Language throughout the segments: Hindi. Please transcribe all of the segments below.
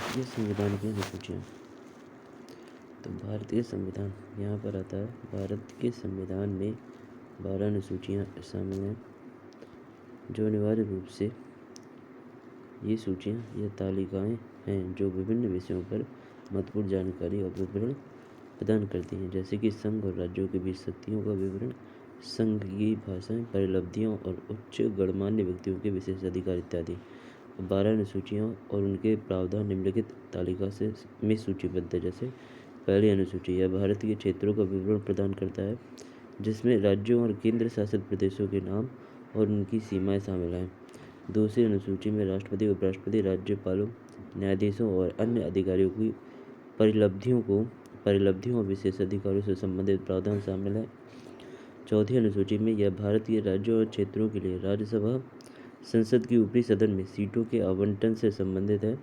भारतीय संविधान की अनुसूचियाँ। तो भारतीय संविधान यहाँ पर आता है। भारत के संविधान में 12 अनुसूचियाँ शामिल हैं, जो अनिवार्य रूप से ये सूचियाँ या तालिकाएँ हैं जो विभिन्न विषयों पर महत्वपूर्ण जानकारी और विवरण प्रदान करती हैं, जैसे कि संघ और राज्यों के बीच शक्तियों का विवरण, संघ की भाषाएं, परिलब्धियों और उच्च गणमान्य व्यक्तियों के विशेष अधिकार इत्यादि। 12 अनुसूचियाँ और उनके प्रावधान निम्नलिखित तालिका से में सूचीबद्ध है। जैसे पहली अनुसूची, यह भारत के क्षेत्रों का विवरण प्रदान करता है, जिसमें राज्यों और केंद्र शासित प्रदेशों के नाम और उनकी सीमाएं शामिल हैं। दूसरी अनुसूची में राष्ट्रपति, उपराष्ट्रपति, राज्यपालों, न्यायाधीशों और अन्य अधिकारियों की परिलब्धियों और विशेष अधिकारों से संबंधित प्रावधान शामिल है। चौथी अनुसूची में यह भारत के राज्यों और क्षेत्रों के लिए राज्यसभा संसद की ऊपरी सदन में सीटों के आवंटन से संबंधित है।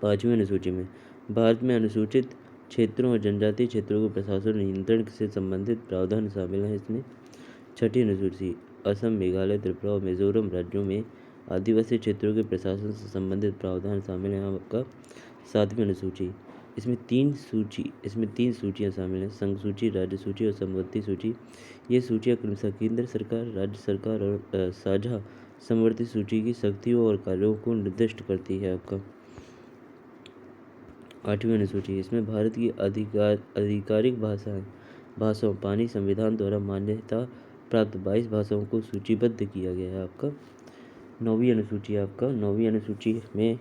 पांचवी अनुसूची में भारत में अनुसूचित क्षेत्रों और जनजातीय क्षेत्रों को प्रशासन और नियंत्रण से संबंधित प्रावधान शामिल हैं इसमें। छठी अनुसूची, असम, मेघालय, त्रिपुरा और मिजोरम राज्यों में आदिवासी क्षेत्रों के प्रशासन से संबंधित प्रावधान शामिल हैं आपका। सातवीं अनुसूची, इसमें तीन सूचियाँ शामिल हैं, संघ सूची, राज्य सूची और समवर्ती सूची। ये सूचियाँ क्रमशः केंद्र सरकार, राज्य सरकार और साझा समवर्ती सूची की शक्तियों और कार्यों को निर्दिष्ट करती है आपका। आठवीं अनुसूची, इसमें भारत की आधिकारिक भाषाओं पानी संविधान द्वारा मान्यता प्राप्त 22 भाषाओं को सूचीबद्ध किया गया है आपका। नौवीं अनुसूची में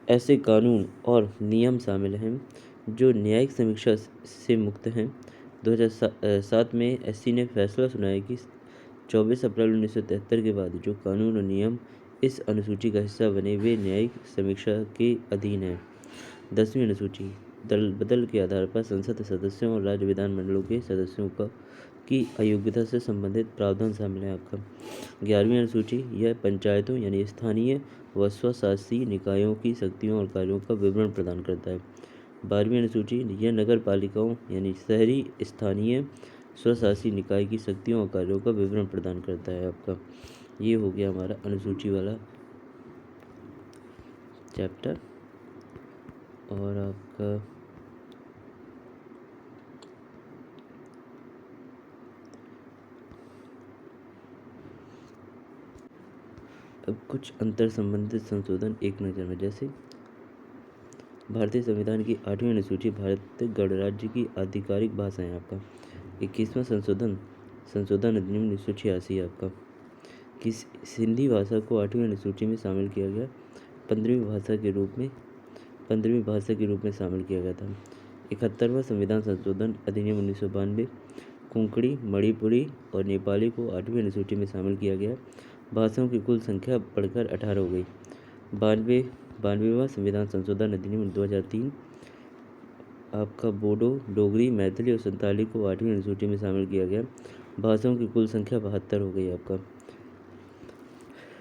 ऐसे कानून और नियम शामिल हैं जो न्यायिक समीक्षा से मुक्त हैं। 2007 में एससी ने फैसला सुनाया कि 24 अप्रैल 1973 के बाद जो कानून और नियम इस अनुसूची का हिस्सा बने वे न्यायिक समीक्षा के अधीन हैं। 10वीं अनुसूची, दल बदल के आधार पर संसद सदस्यों और राज्य विधानमंडलों के सदस्यों की अयोग्यता से संबंधित प्रावधान शामिल है आपका। 11वीं अनुसूची, यह पंचायतों यानी स्थानीय व स्वशासी निकायों की शक्तियों और कार्यों का विवरण प्रदान करता है। 12वीं अनुसूची, यह नगर पालिकाओं यानी शहरी स्थानीय स्वशासी निकाय की शक्तियों और कार्यों का विवरण प्रदान करता है आपका। ये हो गया हमारा अनुसूची वाला चैप्टर। और आपका अब कुछ अंतर संबंधित संशोधन एक नज़र में। जैसे भारतीय संविधान की 8वीं अनुसूची भारत गणराज्य की आधिकारिक भाषाएं आपका। 21वां संशोधन अधिनियम 1986 आपका। किस हिंदी भाषा को 8वीं अनुसूची में शामिल किया गया, 15वीं भाषा के रूप में शामिल किया गया था। 71वां संविधान संशोधन अधिनियम 1992, कोंकणी, मणिपुरी और नेपाली को 8वीं अनुसूची में शामिल किया गया। भाषाओं की कुल संख्या बढ़कर 18 हो गई। 92वां संविधान संशोधन अधिनियम 2003 आपका बोडो, डोगरी, मैथिली और संताली को 8वीं अनुसूची में शामिल किया गया। भाषाओं की कुल संख्या 72 हो गई आपका।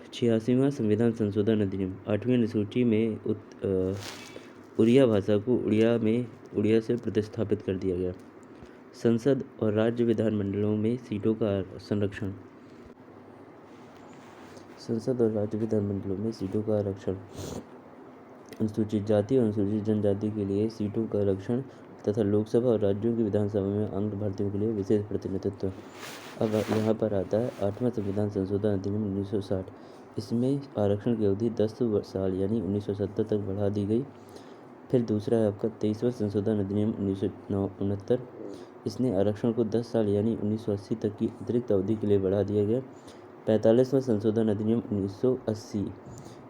86वां संविधान संशोधन अधिनियम 8वीं अनुसूची में उड़िया भाषा को उड़िया से प्रतिस्थापित कर दिया गया। संसद और राज्य विधानमंडलों में सीटों का आरक्षण, अनुसूचित जाति और अनुसूचित जनजाति के लिए सीटों का आरक्षण तथा लोकसभा और राज्यों की विधानसभा में अंग भारतीयों के लिए विशेष प्रतिनिधित्व। अब यहाँ पर आता है 8वां संविधान संशोधन अधिनियम 1960। इसमें आरक्षण की अवधि 10 साल यानी 1970 तक बढ़ा दी गई। फिर दूसरा है आपका 23वां संशोधन अधिनियम 1969। इसने आरक्षण को 10 साल यानी 1980 तक की अतिरिक्त अवधि के लिए बढ़ा दिया गया। 45वां संशोधन अधिनियम 1980।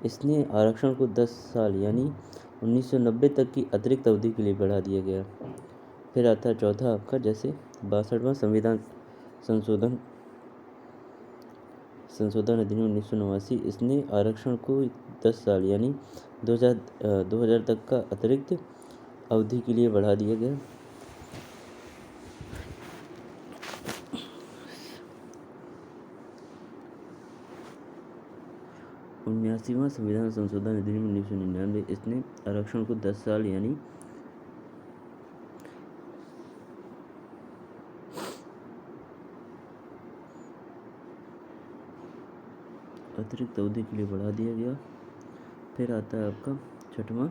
इसने आरक्षण को 10 साल यानी 1990 तक की अतिरिक्त अवधि के लिए बढ़ा दिया गया। फिर आता है चौथा आपका जैसे 62वां संविधान संशोधन अधिनियम 1989। इसने आरक्षण को 10 साल यानी 2000 तक का अतिरिक्त अवधि के लिए बढ़ा दिया गया। 79वां संविधान संशोधन अधिनियम 1999। इसने आरक्षण को 10 साल यानी अतिरिक्त अवधि के लिए बढ़ा दिया गया। फिर आता है आपका छठवां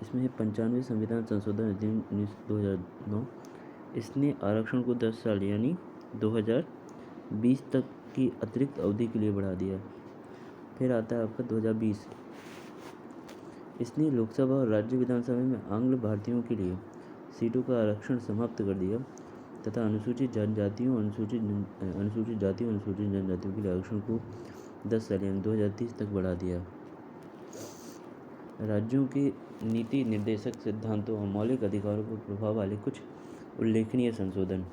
इसमें 95 संविधान संशोधन अधिनियम 2009। इसने आरक्षण को 10 साल यानी 2020 तक की अतिरिक्त अवधि के लिए बढ़ा दिया। फिर आता है आपका 2020। इसने लोकसभा और राज्य विधानसभा में आंग्ल भारतीयों के लिए सीटों का आरक्षण समाप्त कर दिया तथा अनुसूचित जातियों अनुसूचित जनजातियों के लिए आरक्षण को 10 साल यानी 2030 तक बढ़ा दिया। राज्यों के नीति निर्देशक सिद्धांतों और मौलिक अधिकारों पर प्रभाव वाले कुछ उल्लेखनीय संशोधन।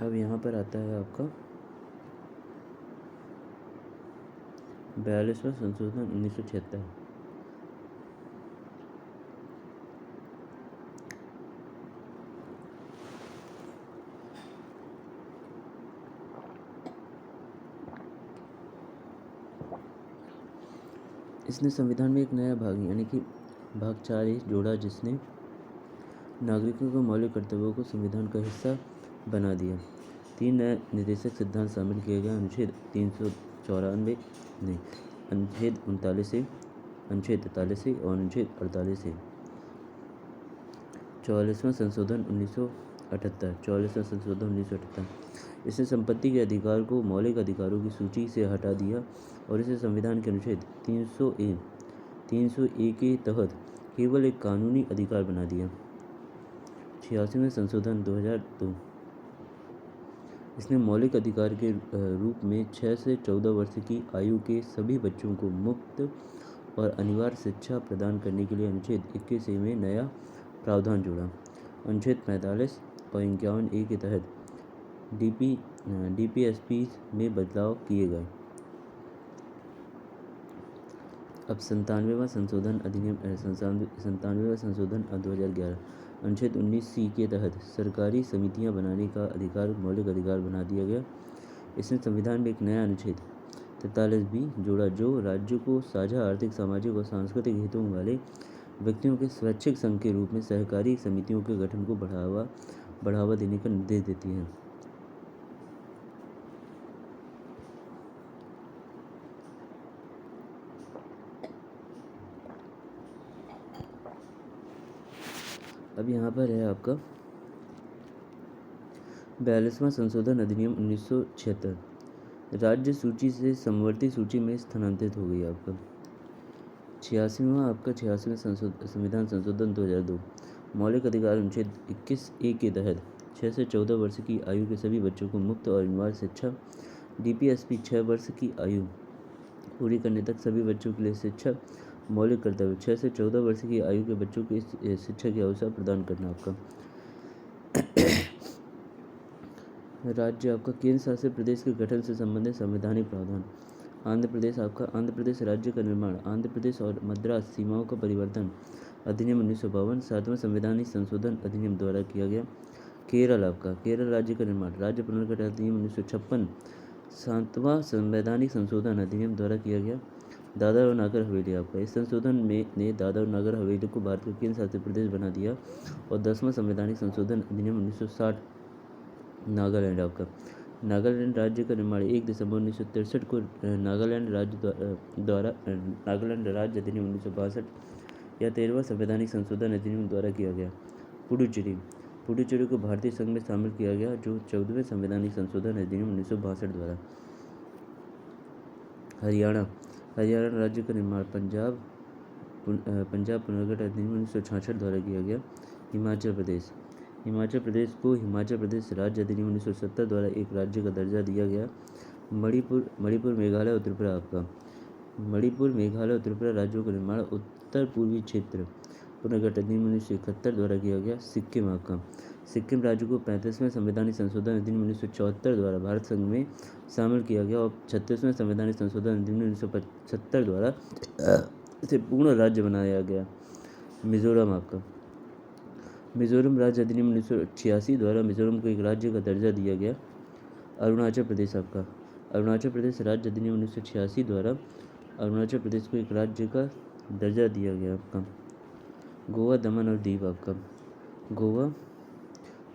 अब यहाँ पर आता है आपका 42वां संशोधन 1976। इसने संविधान में एक नया भाग यानी कि भाग 4A जोड़ा, जिसने नागरिकों के मौलिक कर्तव्यों को संविधान का हिस्सा बना दिया। 3 नए निर्देशक सिद्धांत शामिल किए गए। अनुच्छेद 394 नहीं अनुच्छेद 39 से, अनुच्छेद 43 से और अनुच्छेद 48 से। 44वां संशोधन 1978। 44वां संशोधन 1978 इसने संपत्ति के अधिकार को मौलिक अधिकारों की सूची से हटा दिया और इसे संविधान के अनुच्छेद 300A के तहत केवल एक कानूनी अधिकार बना दिया। 86वें संशोधन 2002। इसने मौलिक अधिकार के रूप में 6 से 14 वर्ष की आयु के सभी बच्चों को मुफ्त और अनिवार्य शिक्षा प्रदान करने के लिए अनुच्छेद 21A में नया प्रावधान जोड़ा। अनुच्छेद 45 और 51A के तहत DPSP में बदलाव किए गए। अब 97वां संशोधन अधिनियम 97वां संशोधन 2011। अनुच्छेद 19C के तहत सरकारी समितियां बनाने का अधिकार मौलिक अधिकार बना दिया गया। इसने संविधान में एक नया अनुच्छेद 43B जोड़ा, जो राज्य को साझा आर्थिक, सामाजिक और सांस्कृतिक हितों वाले व्यक्तियों के स्वैच्छिक संघ के रूप में सहकारी समितियों के गठन को बढ़ावा देने का निर्देश देती है। अब यहाँ पर है आपका 42वां संशोधन अधिनियम 1976। राज्य सूची से समवर्ती सूची में स्थानांतरित हो गई। आपका 86वां संविधान संशोधन 2002। मौलिक अधिकार अनुच्छेद 21A के तहत 6 से 14 वर्ष की आयु के सभी बच्चों को मुफ्त और अनिवार्य शिक्षा। DPSP 6 वर्ष की आयु पूरी करने तक सभी बच्चों के लिए शिक्षा मौलिक कर्तव्य। 6 से 14 वर्ष की आयु के बच्चों को शिक्षा के अवसर प्रदान करना। आपका राज्य आपका केंद्र शासित प्रदेश के गठन से संबंधित संवैधानिक प्रावधान। आंध्र प्रदेश राज्य का निर्माण। आंध्र प्रदेश और मद्रास सीमाओं का परिवर्तन अधिनियम 1952। 7वां संवैधानिक संशोधन अधिनियम द्वारा किया गया। केरल राज्य का निर्माण। राज्य पुनर्गठन अधिनियम 1956। 7वां संवैधानिक संशोधन अधिनियम द्वारा किया गया। दादर और नागर हवेली। आपका इस संशोधन ने दादर और नागर हवेली को भारत का केंद्र शासित प्रदेश बना दिया। और 10वां संवैधानिक संशोधन अधिनियम 1960। नागालैंड। आपका नागालैंड राज्य का निर्माण 1 दिसंबर 1963 को नागालैंड राज्य अधिनियम 1962 या 13वां संवैधानिक संशोधन अधिनियम द्वारा किया गया। पुडुचेरी को भारतीय संघ में शामिल किया गया, जो 14वें संवैधानिक संशोधन अधिनियम 1962 द्वारा। हरियाणा राज्य का निर्माण पंजाब पुनर्गठन अधिनियम 1966 द्वारा किया गया। हिमाचल प्रदेश को हिमाचल प्रदेश राज्य अधिनियम 1970 द्वारा एक राज्य का दर्जा दिया गया। मणिपुर मेघालय और त्रिपुरा। आपका मणिपुर मेघालय और त्रिपुरा राज्यों का निर्माण उत्तर पूर्वी क्षेत्र पुनर्गठन अधिनियम 1971 द्वारा किया गया। सिक्किम राज्य को 35वें संवैधानिक संशोधन अधिनियम 1974 द्वारा भारत संघ में शामिल किया गया और 36वें संवैधानिक संशोधन अधिनियम 1975 द्वारा इसे पूर्ण राज्य बनाया गया। मिजोरम राज्य अधिनियम 1986 द्वारा मिजोरम को एक राज्य का दर्जा दिया गया। अरुणाचल प्रदेश राज्य अधिनियम 1986 द्वारा अरुणाचल प्रदेश को एक राज्य का दर्जा दिया गया। आपका गोवा, दमन और दीव। आपका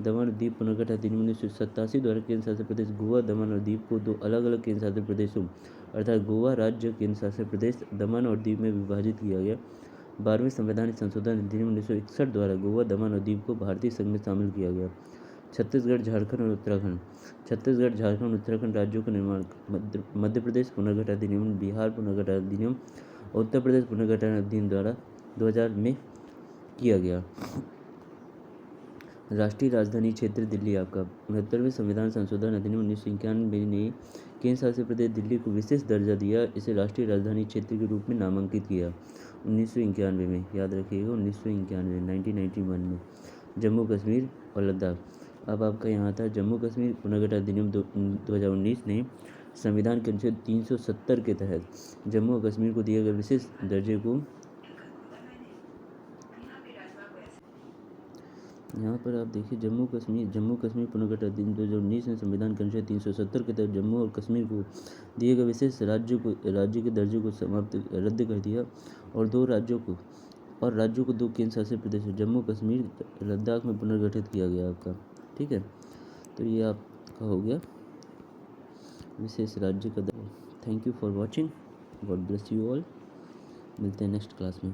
दमन और दीव पुनर्गठन अधिनियम 1987 द्वारा केंद्र शासित प्रदेश गोवा, दमन और दीव को 2 अलग-अलग केंद्र शासित प्रदेशों अर्थात गोवा राज्य, केंद्र शासित प्रदेश दमन और दीव में विभाजित किया गया। 12वें संवैधानिक संशोधन अधिनियम 1961 द्वारा गोवा, दमन और दीव को भारतीय संघ में शामिल किया गया। छत्तीसगढ़, झारखंड और उत्तराखंड। छत्तीसगढ़, झारखंड और उत्तराखंड राज्यों का निर्माण मध्य प्रदेश पुनर्गठन अधिनियम, बिहार पुनर्गठन अधिनियम और उत्तर प्रदेश पुनर्गठन अधिनियम द्वारा 2000 में किया गया। राष्ट्रीय राजधानी क्षेत्र दिल्ली आपका 69वें संविधान संशोधन अधिनियम 1991 ने केंद्र शासित प्रदेश दिल्ली को विशेष दर्जा दिया, इसे राष्ट्रीय राजधानी क्षेत्र के रूप में नामांकित किया 1991 में, याद रखिएगा 1991 1991 में। जम्मू कश्मीर और लद्दाख, अब आपका यहाँ था जम्मू कश्मीर पुनर्गठन अधिनियम 2019 ने संविधान के अनुच्छेद 370 के तहत जम्मू और कश्मीर को दिए गए विशेष दर्जे को, यहाँ पर आप देखिए जम्मू कश्मीर पुनर्गठन अधिनियम 2019 ने संविधान के अनुच्छेद 370 के तहत जम्मू और कश्मीर को दिए गए विशेष राज्य के दर्जे को रद्द कर दिया और राज्यों को 2 केंद्र शासित प्रदेशों जम्मू कश्मीर लद्दाख में पुनर्गठित किया गया आपका। ठीक है, तो ये आपका हो गया विशेष राज्य का दर्जा। Thank you for watching, God bless you all, मिलते हैं नेक्स्ट क्लास में।